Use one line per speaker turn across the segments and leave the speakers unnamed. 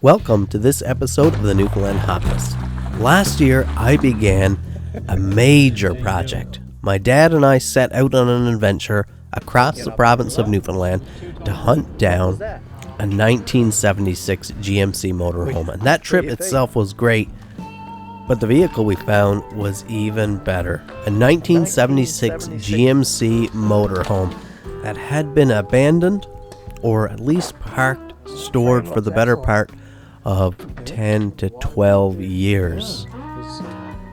Welcome to this episode of the Newfoundland Hobbyist. Last year, I began a major project. My dad and I set out on an adventure across the province of Newfoundland to hunt down a 1976 GMC motorhome. And that trip itself was great, but the vehicle we found was even better. A 1976 GMC motorhome that had been abandoned or at least parked, stored for the better part of 10 to 12 years.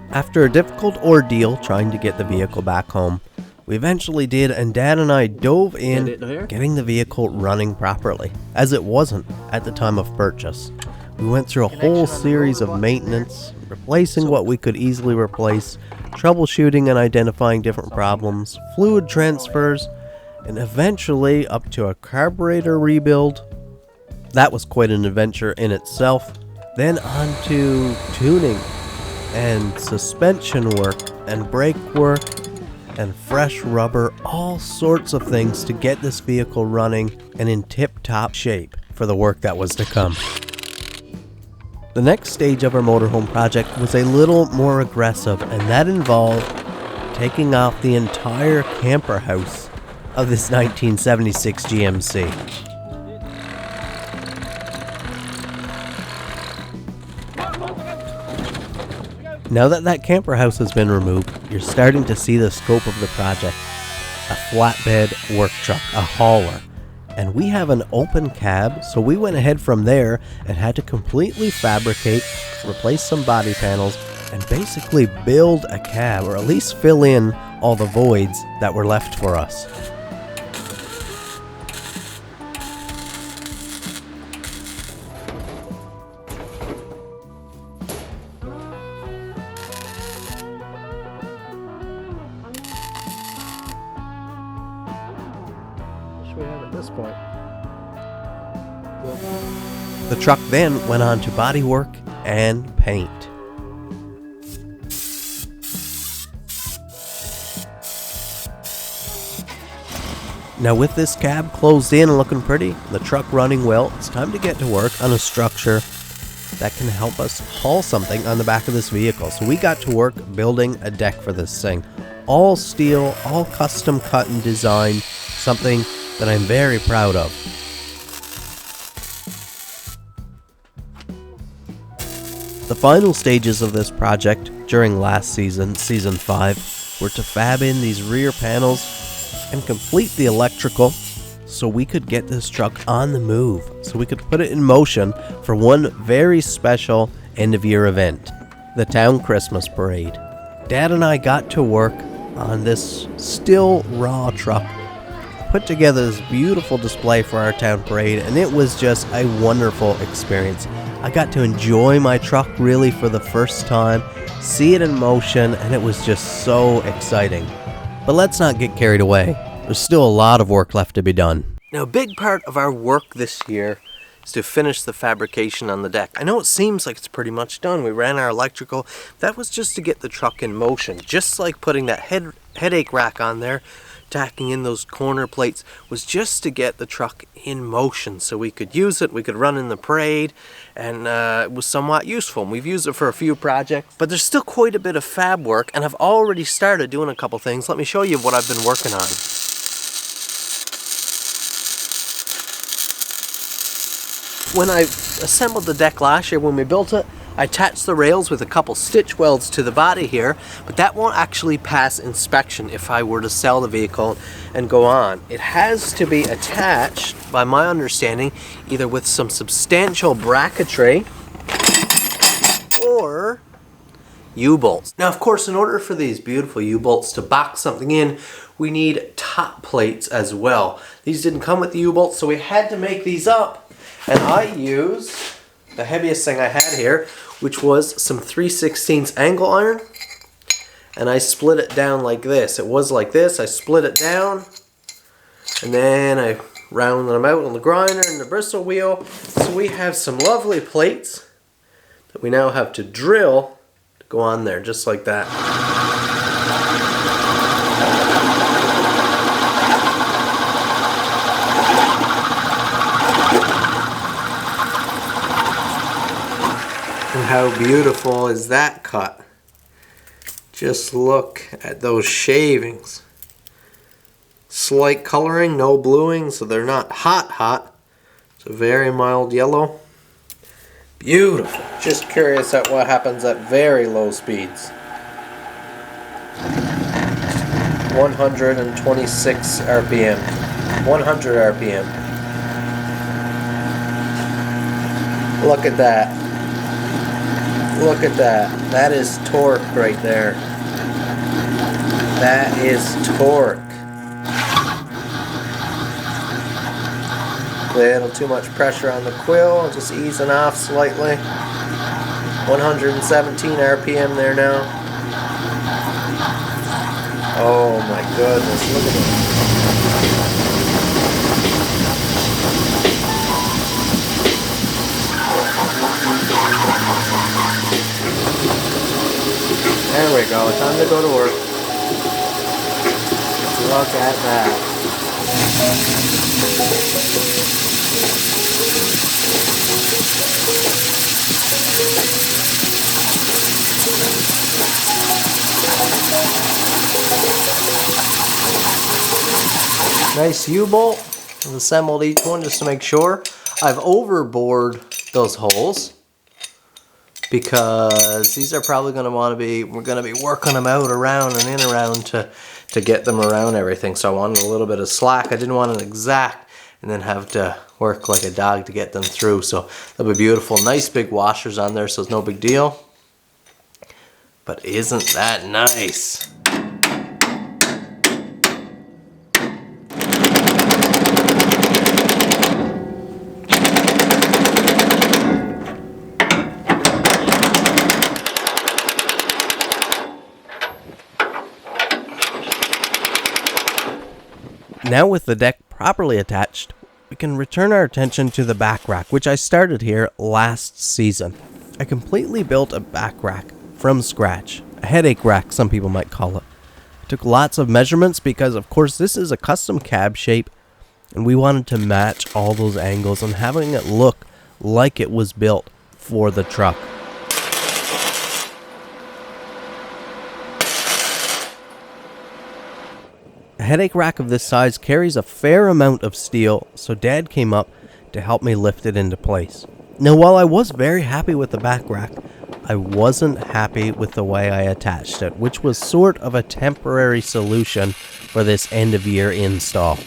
After a difficult ordeal trying to get the vehicle back home, we eventually did, and Dad and I dove in getting the vehicle running properly, as it wasn't at the time of purchase. We went through a whole series of maintenance, replacing what we could easily replace, troubleshooting and identifying different problems, fluid transfers, and eventually up to a carburetor rebuild. That was quite an adventure in itself. Then on to tuning and suspension work and brake work and fresh rubber, all sorts of things to get this vehicle running and in tip-top shape for the work that was to come. The next stage of our motorhome project was a little more aggressive, and that involved taking off the entire camper house of this 1976 GMC. Now that camper house has been removed, you're starting to see the scope of the project. A flatbed work truck, a hauler. And we have an open cab, so we went ahead from there and had to completely fabricate, replace some body panels, and basically build a cab, or at least fill in all the voids that were left for us.
We have at this point.
The truck then went on to bodywork and paint. Now with this cab closed in and looking pretty, the truck running well, it's time to get to work on a structure that can help us haul something on the back of this vehicle. So we got to work building a deck for this thing. All steel, all custom cut and designed, something that I'm very proud of. The final stages of this project during last season, season 5, were to fab in these rear panels and complete the electrical so we could get this truck on the move, so we could put it in motion for one very special end of year event, the town Christmas parade. Dad and I got to work on this still raw truck, put together this beautiful display for our town parade, and it was just a wonderful experience. I got to enjoy my truck really for the first time, see it in motion, and it was just so exciting. But let's not get carried away. There's still a lot of work left to be done. Now, a big part of our work this year is to finish the fabrication on the deck. I know it seems like it's pretty much done. We ran our electrical. That was just to get the truck in motion, just like putting that headache rack on there. Tacking in those corner plates was just to get the truck in motion so we could use it, we could run in the parade, and it was somewhat useful. We've used it for a few projects, but there's still quite a bit of fab work, and I've already started doing a couple things. Let me show you what I've been working on. When I assembled the deck last year, when we built it, I attached the rails with a couple stitch welds to the body here, but that won't actually pass inspection if I were to sell the vehicle and go on. It has to be attached, by my understanding, either with some substantial bracketry or U-bolts. Now, of course, in order for these beautiful U-bolts to box something in, we need top plates as well. These didn't come with the U-bolts, so we had to make these up, and I used the heaviest thing I had here, which was some 3/16 angle iron, and I split it down like this. It was like this. I split it down, and then I rounded them out on the grinder and the bristle wheel. So we have some lovely plates that we now have to drill to go on there, just like that. how beautiful is that cut? Just look at those shavings. Slight coloring, no bluing, so they're not hot. It's a very mild yellow. Beautiful. Just curious at what happens at very low speeds. 126 RPM. 100 RPM. Look at that. Look at that. That is torque right there. That is torque. Little too much pressure on the quill, just easing off slightly. 117 RPM there now. Oh my goodness, look at that. There we go, time to go to work. Look at that. Nice U-bolt. I've assembled each one just to make sure. I've overbored those holes because these are probably going to want to be, we're going to be working them out around and in around to get them around everything. So I wanted a little bit of slack. I didn't want it exact and then have to work like a dog to get them through. So that'll be beautiful. Nice big washers on there, so it's no big deal. But isn't that nice? Now with the deck properly attached, we can return our attention to the back rack, which I started here last season. I completely built a back rack from scratch, a headache rack some people might call it. I took lots of measurements because of course this is a custom cab shape and we wanted to match all those angles and having it look like it was built for the truck. A headache rack of this size carries a fair amount of steel, so Dad came up to help me lift it into place. Now while I was very happy with the back rack, I wasn't happy with the way I attached it, which was sort of a temporary solution for this end of year install.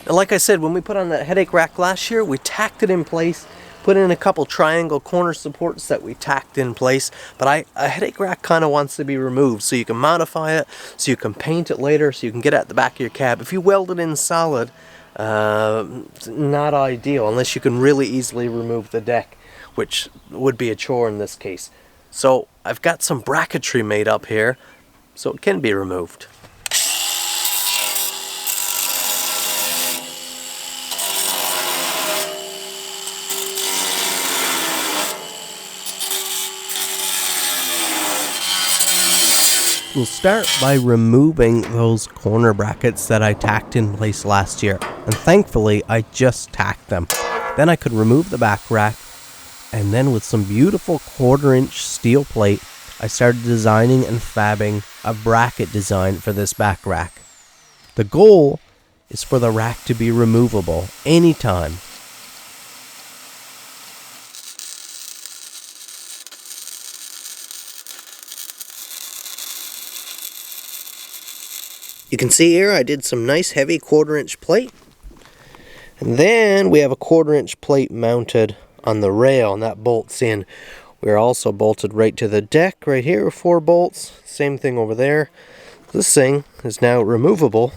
And like I said, when we put on that headache rack last year, we tacked it in place, put in a couple triangle corner supports that we tacked in place, but a headache rack kind of wants to be removed so you can modify it, so you can paint it later, so you can get it at the back of your cab. If you weld it in solid, it's not ideal unless you can really easily remove the deck, which would be a chore in this case. So I've got some bracketry made up here so it can be removed. We'll start by removing those corner brackets that I tacked in place last year, and thankfully I just tacked them. Then I could remove the back rack, and then with some beautiful 1/4-inch steel plate, I started designing and fabbing a bracket design for this back rack. The goal is for the rack to be removable anytime. You can see here I did some nice heavy 1/4-inch plate. And then we have a 1/4-inch plate mounted on the rail, and that bolts in. We're also bolted right to the deck right here with 4 bolts. Same thing over there. This thing is now removable,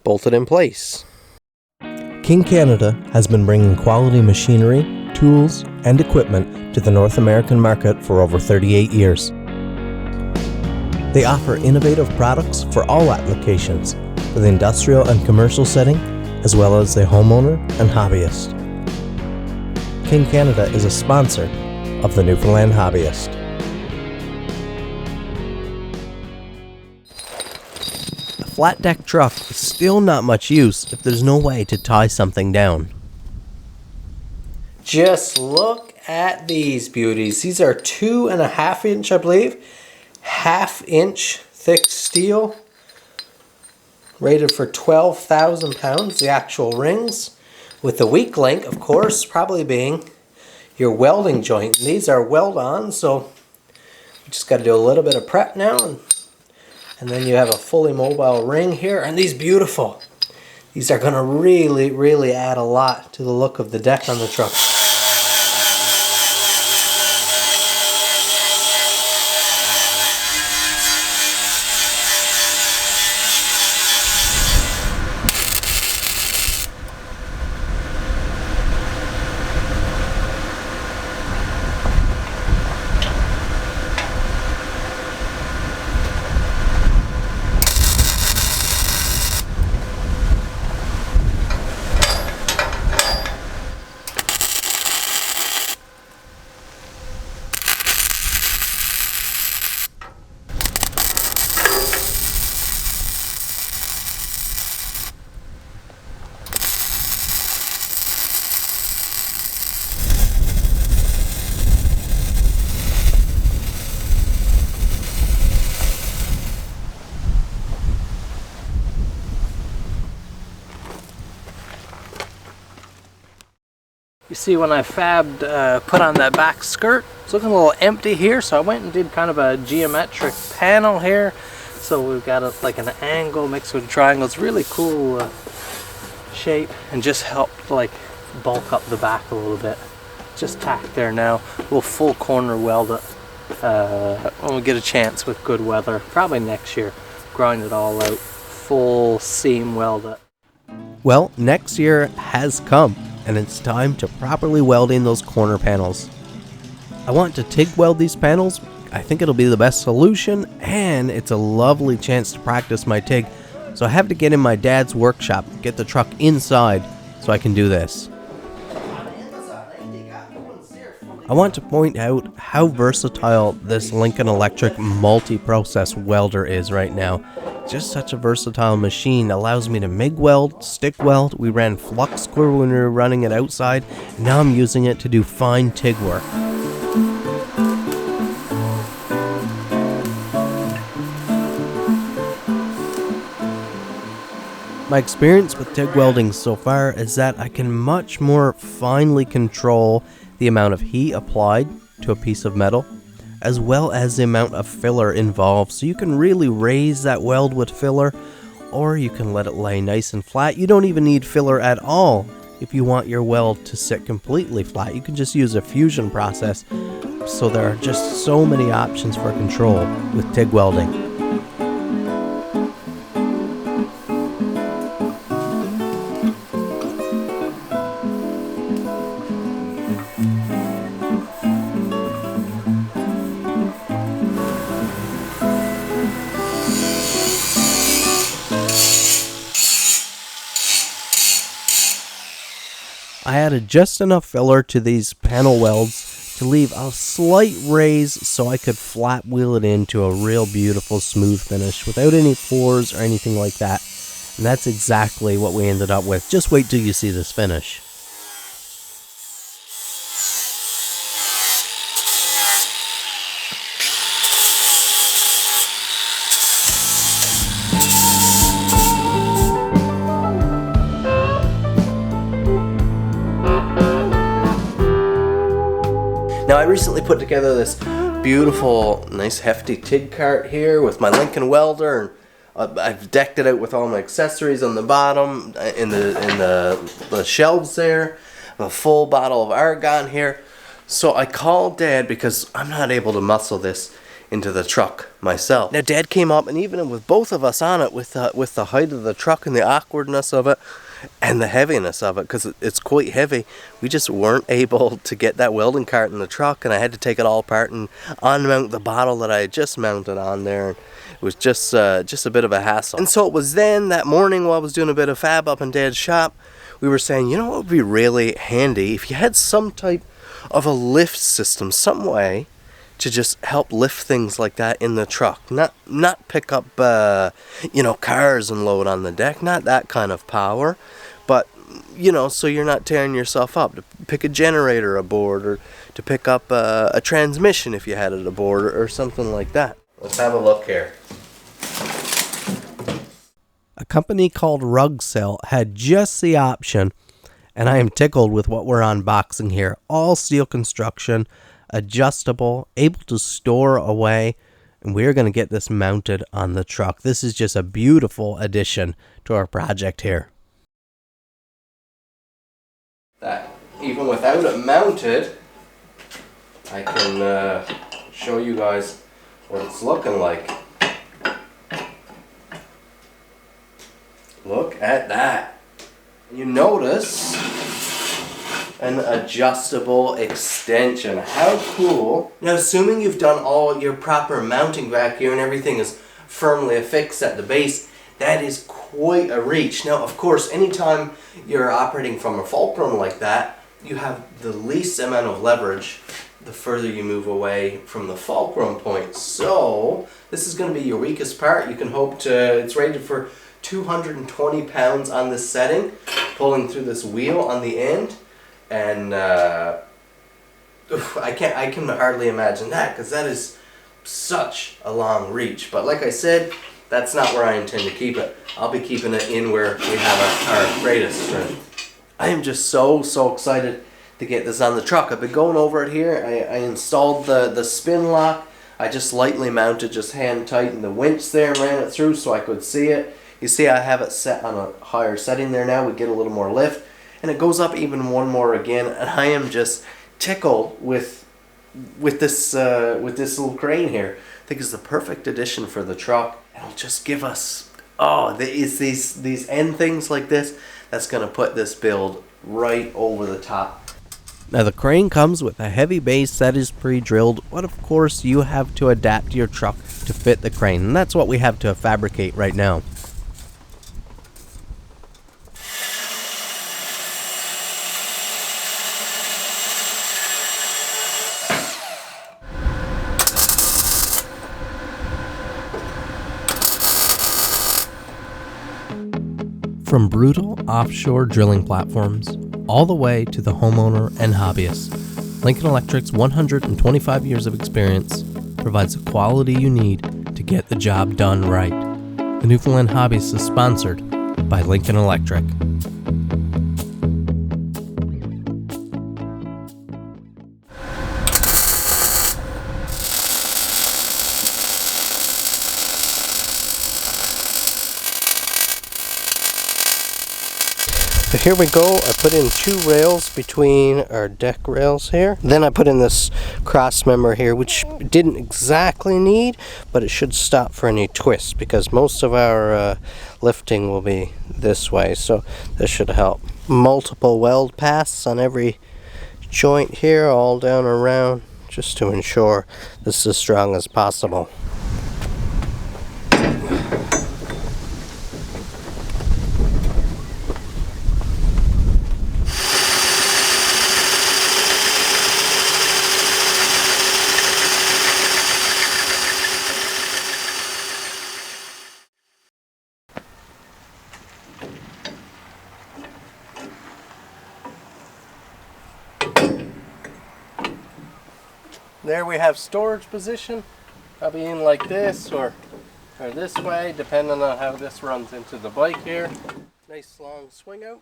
bolted in place. King Canada has been bringing quality machinery, tools, and equipment to the North American market for over 38 years. They offer innovative products for all applications, for the industrial and commercial setting, as well as the homeowner and hobbyist. King Canada is a sponsor of the Newfoundland Hobbyist. A flat deck truck is still not much use if there's no way to tie something down. Just look at these beauties. These are 2.5 inch, I believe. 1/2 inch thick steel. Rated for 12,000 pounds, the actual rings. With the weak link, of course, probably being your welding joint. And these are weld-on, so you just got to do a little bit of prep now. And then you have a fully mobile ring here. And these beautiful. These are going to really, really add a lot to the look of the deck on the truck. You see, when I put on that back skirt, it's looking a little empty here, so I went and did kind of a geometric panel here. So we've got like an angle mixed with a triangle. It's really cool shape, and just helped like bulk up the back a little bit. Just tacked there now. We'll full corner weld it when we get a chance with good weather. Probably next year. Grind it all out. Full seam weld it. Well, next year has come, and it's time to properly weld in those corner panels. I want to TIG weld these panels. I think it'll be the best solution, and it's a lovely chance to practice my TIG. So I have to get in my dad's workshop, get the truck inside so I can do this. I want to point out how versatile this Lincoln Electric multi-process welder is right now. Just such a versatile machine. Allows me to MIG weld, stick weld. We ran flux core when we were running it outside. Now I'm using it to do fine TIG work. My experience with TIG welding so far is that I can much more finely control the amount of heat applied to a piece of metal, as well as the amount of filler involved. So you can really raise that weld with filler, or you can let it lay nice and flat. You don't even need filler at all if you want your weld to sit completely flat. You can just use a fusion process. So there are just so many options for control with TIG welding. I added just enough filler to these panel welds to leave a slight raise so I could flat wheel it into a real beautiful smooth finish without any pores or anything like that. And that's exactly what we ended up with. Just wait till you see this finish. Now I recently put together this beautiful, nice hefty TIG cart here with my Lincoln welder, and I've decked it out with all my accessories on the bottom, in the shelves there, a full bottle of argon here. So I called Dad because I'm not able to muscle this into the truck myself. Now Dad came up, and even with both of us on it, with the height of the truck and the awkwardness of it, and the heaviness of it, because it's quite heavy, we just weren't able to get that welding cart in the truck, and I had to take it all apart and unmount the bottle that I had just mounted on there. It was just a bit of a hassle. And so it was then that morning while I was doing a bit of fab up in Dad's shop, we were saying, you know what would be really handy if you had some type of a lift system, some way to just help lift things like that in the truck. Not pick up cars and load on the deck, not that kind of power, but you know, so you're not tearing yourself up. To pick a generator aboard, or to pick up a transmission if you had it aboard, or something like that. Let's have a look here. A company called Rugsail had just the option, and I am tickled with what we're unboxing here. All steel construction, adjustable, able to store away, and we're going to get this mounted on the truck. This is just a beautiful addition to our project here. That even without it mounted, I can show you guys what it's looking like. Look at that. You notice an adjustable extension. How cool. Now, assuming you've done all your proper mounting back here and everything is firmly affixed at the base, that is quite a reach. Now, of course, anytime you're operating from a fulcrum like that, you have the least amount of leverage the further you move away from the fulcrum point. So, this is going to be your weakest part. You can hope to, it's rated for 220 pounds on this setting, pulling through this wheel on the end. And I can hardly imagine that, because that is such a long reach. But like I said, that's not where I intend to keep it. I'll be keeping it in where we have our greatest strength. I am just so excited to get this on the truck. I've been going over it here. I installed the spin lock. I just lightly mounted, just hand tightened the winch there and ran it through so I could see it. You see I have it set on a higher setting there now. We get a little more lift. And it goes up even one more again. And I am just tickled with this little crane here. I think it's the perfect addition for the truck. It'll just give us, it's these end things like this that's going to put this build right over the top. Now the crane comes with a heavy base that is pre-drilled, but of course you have to adapt your truck to fit the crane, and that's what we have to fabricate right now. From brutal offshore drilling platforms all the way to the homeowner and hobbyist, Lincoln Electric's 125 years of experience provides the quality you need to get the job done right. The Newfoundland Hobbyist is sponsored by Lincoln Electric. So here we go. I put in 2 rails between our deck rails here. Then I put in this cross member here, which didn't exactly need, but it should stop for any twists because most of our lifting will be this way. So this should help. Multiple weld paths on every joint here, all down around, just to ensure this is as strong as possible. There we have storage position, probably in like this or this way, depending on how this runs into the bike here. Nice long swing out,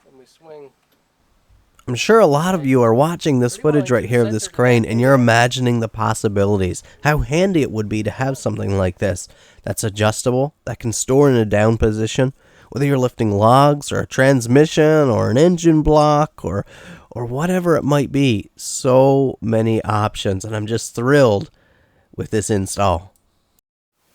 and we swing. I'm sure a lot of you are watching this footage right here of this crane and you're imagining the possibilities, how handy it would be to have something like this that's adjustable, that can store in a down position, whether you're lifting logs or a transmission or an engine block or whatever it might be. So many options, and I'm just thrilled with this install.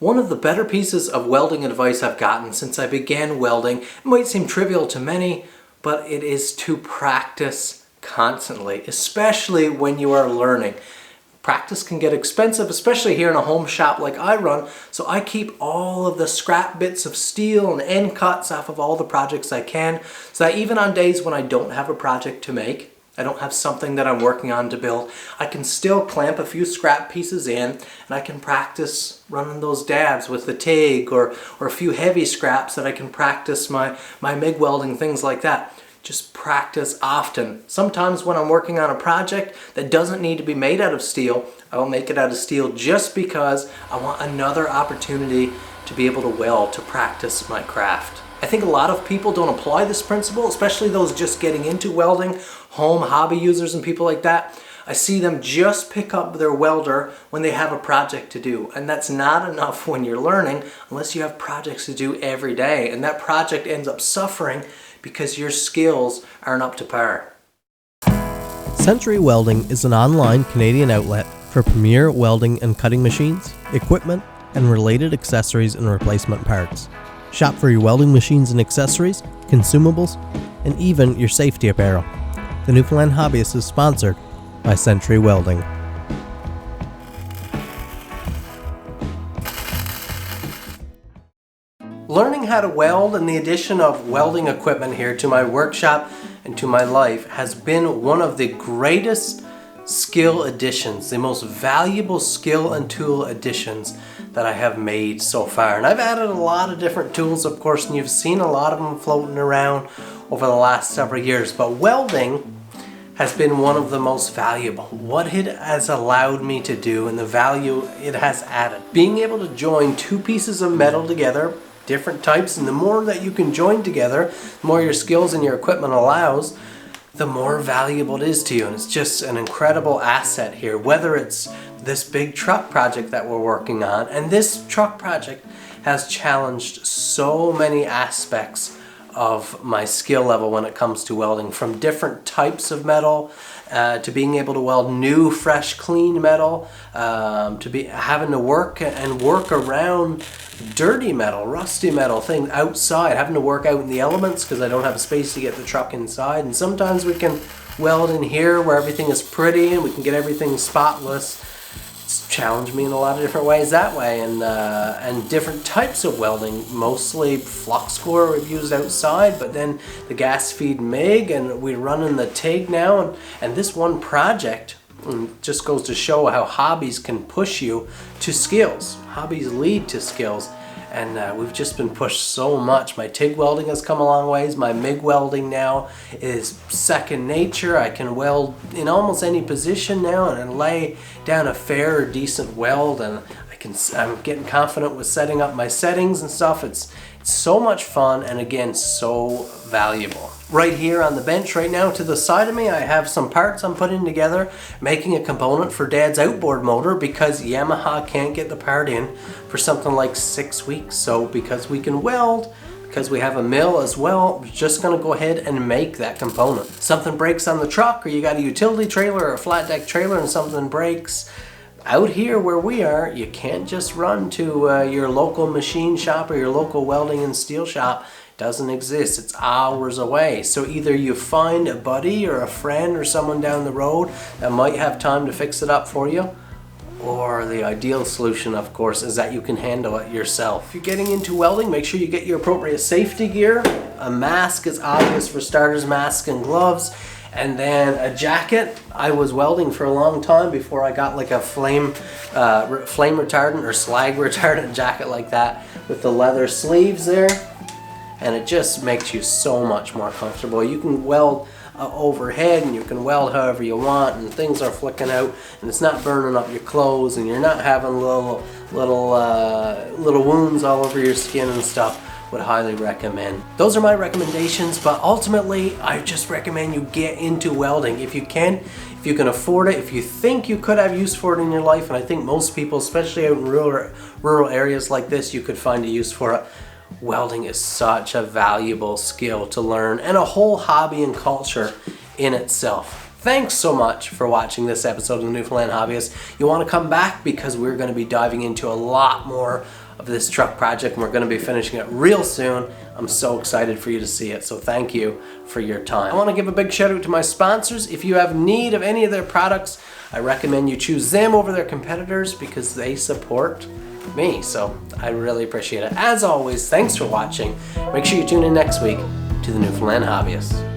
One of the better pieces of welding advice I've gotten since I began welding, it might seem trivial to many, but it is to practice constantly, especially when you are learning. Practice can get expensive, especially here in a home shop like I run, so I keep all of the scrap bits of steel and end cuts off of all the projects I can, so that even on days when I don't have a project to make, I don't have something that I'm working on to build, I can still clamp a few scrap pieces in, and I can practice running those dabs with the TIG, or a few heavy scraps that I can practice my MIG welding, things like that. Just practice often. Sometimes when I'm working on a project that doesn't need to be made out of steel, I will make it out of steel just because I want another opportunity to be able to weld, to practice my craft. I think a lot of people don't apply this principle, especially those just getting into welding, home hobby users and people like that. I see them just pick up their welder when they have a project to do, and that's not enough when you're learning unless you have projects to do every day, and that project ends up suffering because your skills aren't up to par.
Century Welding is an online Canadian outlet for premier welding and cutting machines, equipment, and related accessories and replacement parts. Shop for your welding machines and accessories, consumables, and even your safety apparel. The Newfoundland Hobbyist is sponsored by Century Welding.
Learning how to weld and the addition of welding equipment here to my workshop and to my life has been one of the greatest skill additions, the most valuable skill and tool additions that I have made so far. And I've added a lot of different tools, of course, and you've seen a lot of them floating around over the last several years, but welding has been one of the most valuable. What it has allowed me to do and the value it has added. Being able to join two pieces of metal together, different types, and the more that you can join together, the more your skills and your equipment allows, the more valuable it is to you. And it's just an incredible asset here, whether it's this big truck project that we're working on. And this truck project has challenged so many aspects of my skill level when it comes to welding, from different types of metal to being able to weld new, fresh, clean metal, to be having to work around dirty metal, rusty metal things outside, having to work out in the elements because I don't have space to get the truck inside. And sometimes we can weld in here where everything is pretty and we can get everything spotless. It's challenged me in a lot of different ways that way, and different types of welding, mostly flux core we've used outside, but then the gas feed MIG, and we're running the TIG now, and this one project just goes to show how hobbies can push you to skills. Hobbies lead to skills, and we've just been pushed so much. My TIG welding has come a long ways. My MIG welding now is second nature. I can weld in almost any position now and lay down a fair or decent weld, and I'm getting confident with setting up my settings and stuff. It's so much fun, and again, so valuable. Right here on the bench right now to the side of me, I have some parts I'm putting together, making a component for Dad's outboard motor, because Yamaha can't get the part in for something like 6 weeks. So because we can weld, because we have a mill as well, we're just gonna go ahead and make that component. Something breaks on the truck, or you got a utility trailer or a flat deck trailer and something breaks, out here where we are, you can't just run to your local machine shop or your local welding and steel shop. It doesn't exist. It's hours away. So either you find a buddy or a friend or someone down the road that might have time to fix it up for you, or the ideal solution, of course, is that you can handle it yourself. If you're getting into welding, make sure you get your appropriate safety gear. A mask is obvious for starters, mask and gloves. And then a jacket. I was welding for a long time before I got like a flame retardant or slag retardant jacket like that with the leather sleeves there. And it just makes you so much more comfortable. You can weld overhead, and you can weld however you want, and things are flicking out, and it's not burning up your clothes, and you're not having little wounds all over your skin and stuff. Would highly recommend. Those are my recommendations, but ultimately I just recommend you get into welding if you can, if you can afford it, if you think you could have use for it in your life, and I think most people, especially out in rural areas like this, you could find a use for it. Welding is such a valuable skill to learn, and a whole hobby and culture in itself. Thanks so much for watching this episode of the Newfoundland Hobbyist. You want to come back because we're going to be diving into a lot more of this truck project, and we're going to be finishing it real soon. I'm so excited for you to see it, so thank you for your time. I want to give a big shout out to my sponsors. If you have need of any of their products, I recommend you choose them over their competitors because they support me, so I really appreciate it. As always, thanks for watching. Make sure you tune in next week to the Newfoundland Hobbyist.